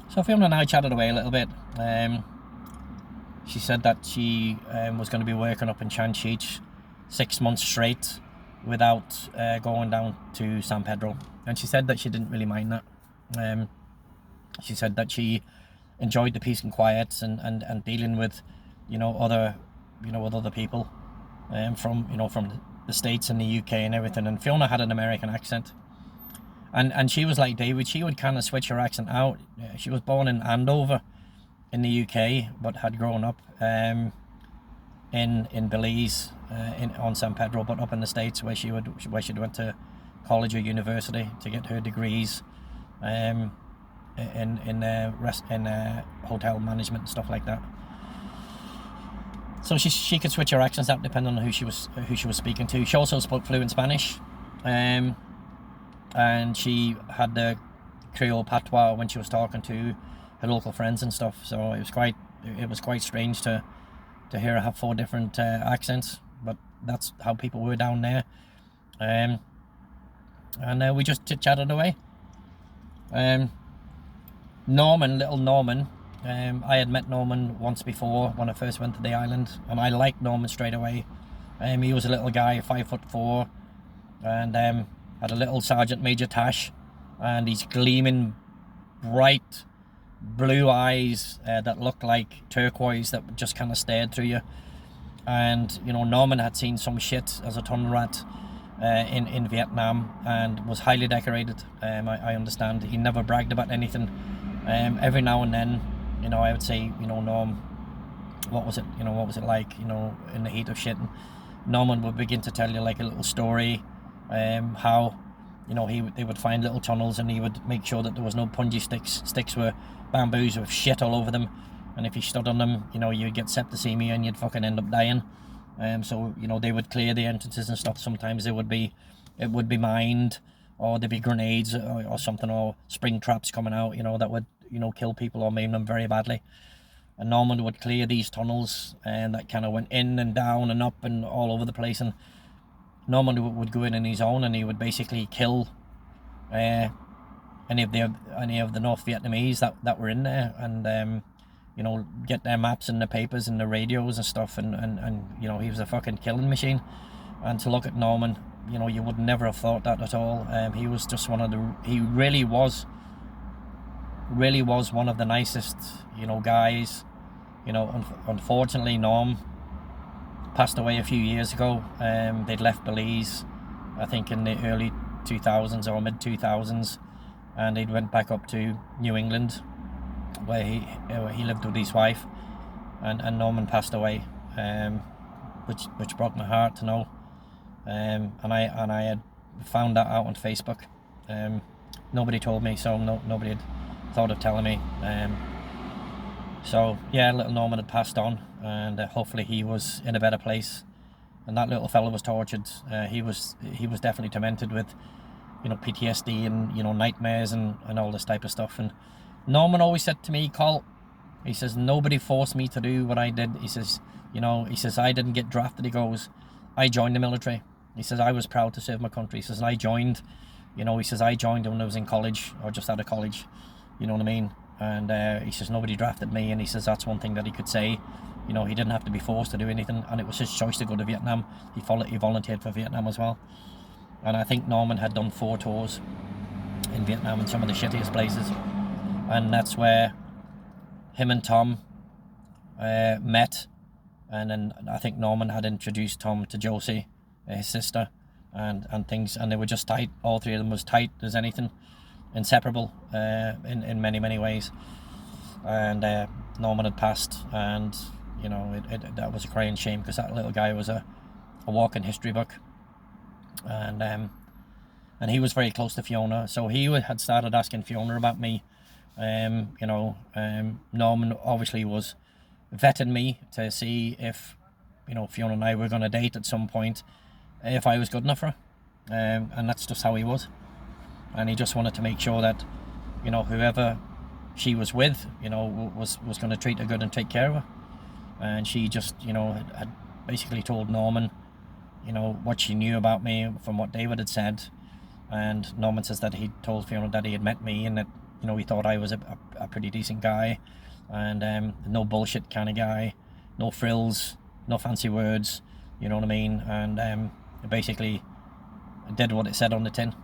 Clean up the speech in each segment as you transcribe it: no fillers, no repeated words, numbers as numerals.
So Fiona and I chatted away a little bit. She said that she was going to be working up in Chan Chic 6 months straight without going down to San Pedro, and she said that she didn't really mind that. She said that she enjoyed the peace and quiet and dealing with other with other people from the States and the UK and everything. And Fiona had an American accent, and she was like David. She would kind of switch her accent out. She was born in Andover in the UK, but had grown up in Belize on San Pedro, but up in the States where she went to college or university to get her degrees in hotel management and stuff like that. So she could switch her accents out depending on who she was speaking to. She also spoke fluent Spanish, and she had the Creole patois when she was talking to her local friends and stuff. So it was quite strange to hear her have 4 different accents, but that's how people were down there. And we just chit-chatted away. Little Norman, I had met Norman once before when I first went to the island, and I liked Norman straight away. He was a little guy, 5'4", and had a little Sergeant Major tash, and he's gleaming bright blue eyes that looked like turquoise that just kind of stared through you. And Norman had seen some shit as a tunnel rat in Vietnam and was highly decorated. I understand he never bragged about anything. Every now and then, I would say, Norm, what was it like, in the heat of shit? And Norman would begin to tell you like a little story, how they would find little tunnels, and he would make sure that there was no punji sticks were bamboos with shit all over them, and if you stood on them, you'd get septicemia and you'd fucking end up dying. So they would clear the entrances and stuff. Sometimes it would be mined, or there'd be grenades or something, or spring traps coming out, that would kill people or maim them very badly. And Norman would clear these tunnels, and that kind of went in and down and up and all over the place. And Norman would go in his own, and he would basically kill any of the North Vietnamese that were in there, and get their maps and the papers and the radios and stuff, and he was a fucking killing machine. And to look at Norman, you would never have thought that at all. He was just he really was one of the nicest guys. Unfortunately, Norm passed away a few years ago. They'd left Belize, I think in the early 2000s or mid 2000s, and he'd went back up to New England, where he lived with his wife, and Norman passed away, which broke my heart to know. And I had found that out on Facebook. Nobody told me, so nobody had thought of telling me. So yeah, little Norman had passed on, and hopefully he was in a better place. And that little fella was tortured. He was definitely tormented with PTSD and nightmares and all this type of stuff. And Norman always said to me, Col, he says, nobody forced me to do what I did. He says, I didn't get drafted. He goes, I joined the military. He says, I was proud to serve my country. He says, and I joined, I joined when I was in college, or just out of college, you know what I mean? And he says, nobody drafted me. And he says, that's one thing that he could say. He didn't have to be forced to do anything, and it was his choice to go to Vietnam. He volunteered for Vietnam as well. And I think Norman had done 4 tours in Vietnam in some of the shittiest places. And that's where him and Tom met. And then I think Norman had introduced Tom to Josie, his sister, and things. And they were just tight. All 3 of them was tight as anything. Inseparable in many, many ways. And Norman had passed, and that was a crying shame, because that little guy was a walking history book. And he was very close to Fiona, so he had started asking Fiona about me. Norman obviously was vetting me to see if Fiona and I were going to date at some point, if I was good enough for her. And that's just how he was. And he just wanted to make sure that whoever she was with was going to treat her good and take care of her. And she just had basically told Norman what she knew about me from what David had said. And Norman says that he told Fiona that he had met me, and that you know, he thought I was a pretty decent guy, and no bullshit kind of guy, no frills, no fancy words, you know what I mean, and basically did what it said on the tin.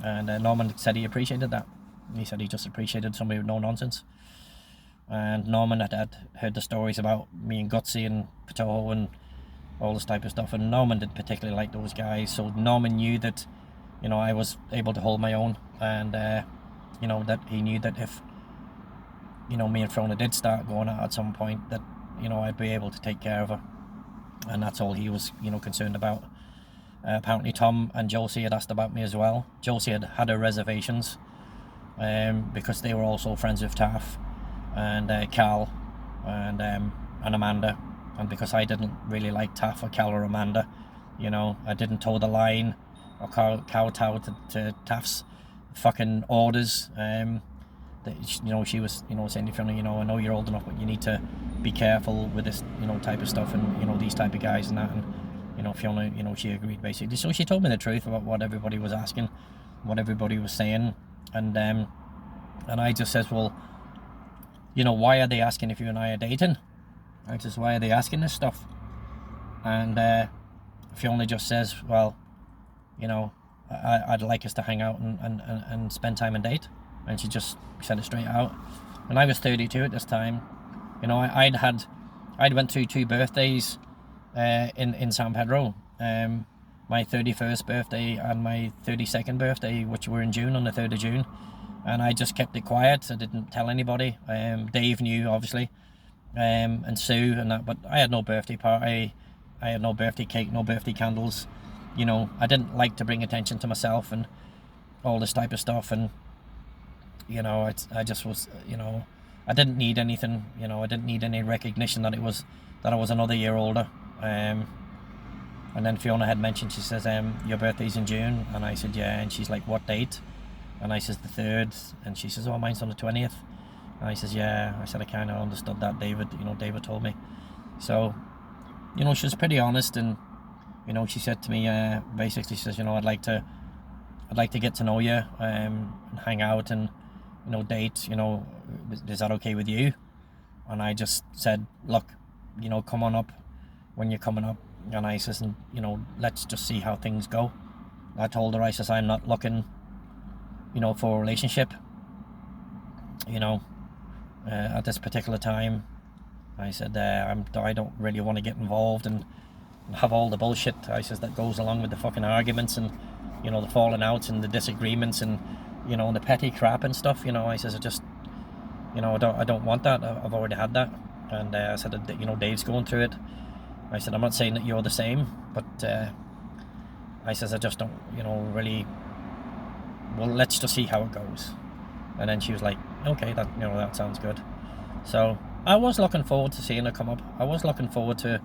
And Norman said he appreciated that. He said he just appreciated somebody with no nonsense. And Norman had heard the stories about me and Gutsy and Patoho and all this type of stuff, and Norman didn't particularly like those guys, so Norman knew that, you know, I was able to hold my own, and you know, that he knew that if, you know, me and Fiona did start going out at some point, that, you know, I'd be able to take care of her, and that's all he was, you know, concerned about. Apparently Tom and Josie had asked about me as well. Josie had her reservations, because they were also friends with Taff and Cal and Amanda, and because I didn't really like Taff or Cal or Amanda, you know, I didn't toe the line or kowtow to Taff's fucking orders. That, you know, she was, you know, saying to Fiona, you know, I know you're old enough, but you need to be careful with this, you know, type of stuff, and, you know, these type of guys and that. And, you know, Fiona, you know, she agreed basically. So she told me the truth about what everybody was asking, what everybody was saying, and I just says, well, you know, why are they asking if you and I are dating? I says, why are they asking this stuff? And Fiona just says, well, you know, I'd like us to hang out and spend time and date. And she just said it straight out. And I was 32 at this time. You know, I'd went through 2 birthdays in San Pedro. My 31st birthday and my 32nd birthday, which were in June, on the 3rd of June. And I just kept it quiet. I didn't tell anybody. Dave knew, obviously, and Sue and that, but I had no birthday party. I had no birthday cake, no birthday candles. You know, I didn't like to bring attention to myself and all this type of stuff. And, you know, I just was, you know, I didn't need anything. You know, I didn't need any recognition that I was another year older. And then Fiona had mentioned, she says, your birthday's in June, and I said, yeah. And she's like, what date? And I says, the 3rd. And she says, oh, mine's on the 20th. And I says, yeah. I said, I kind of understood that, David. You know, David told me. So, you know, she was pretty honest. And, you know, she said to me, basically, she says, you know, I'd like to get to know you, and hang out and, you know, date. You know, is that okay with you? And I just said, look, you know, come on up when you're coming up. And I says, and, you know, let's just see how things go. I told her, I says, I'm not looking, you know, for a relationship, you know, at this particular time. I said, I don't really want to get involved and have all the bullshit, I says, that goes along with the fucking arguments and, you know, the falling outs and the disagreements and, you know, and the petty crap and stuff. You know, I says, I just, you know, I don't want that. I've already had that. And I said, you know, Dave's going through it. I said, I'm not saying that you're the same, but I says, I just don't, you know, really, well, let's just see how it goes. And then she was like, okay, that, you know, that sounds good. So I was looking forward to seeing her come up. I was looking forward to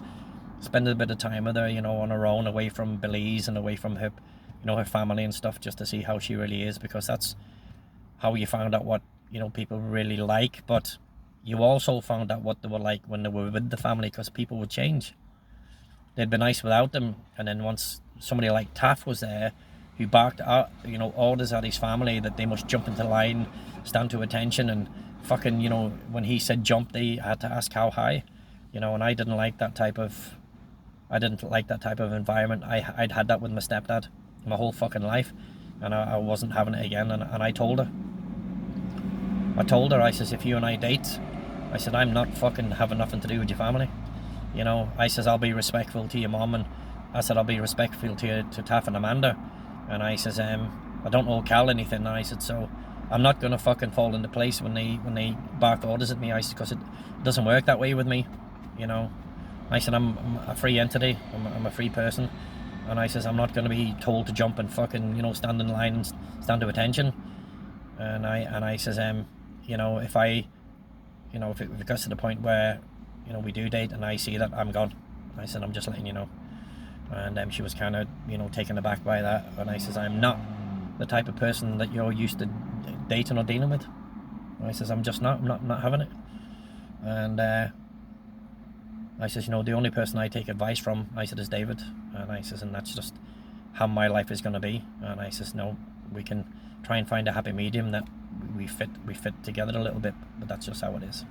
spending a bit of time with her, you know, on her own, away from Belize and away from her, you know, her family and stuff, just to see how she really is, because that's how you found out what, you know, people really like. But you also found out what they were like when they were with the family, because people would change. They'd be nice without them, and then once somebody like Taff was there, who barked out, you know, orders at his family that they must jump into line, stand to attention, and fucking, you know, when he said jump, they had to ask how high, you know. And I didn't like that type of environment. I'd had that with my stepdad my whole fucking life, and I wasn't having it again. And I told her, I says, if you and I date, I said, I'm not fucking having nothing to do with your family. You know, I says, I'll be respectful to your mom, and I said, I'll be respectful to Taff and Amanda. And I says, I don't owe Cal anything. And I said, so I'm not going to fucking fall into place when they bark orders at me. I said, because it doesn't work that way with me, you know. I said, I'm a free entity. I'm a free person. And I says, I'm not going to be told to jump and fucking, you know, stand in line and stand to attention. And I says, you know, if it gets to the point where, you know, we do date and I see that, I'm gone. I said, I'm just letting you know. And she was kind of, you know, taken aback by that. And I says, I'm not the type of person that you're used to dating or dealing with. I says, I'm just not. I'm not having it. And I says, you know, the only person I take advice from, I said, is David. And I says, and that's just how my life is going to be. And I says, no, we can try and find a happy medium that we fit together a little bit, but that's just how it is.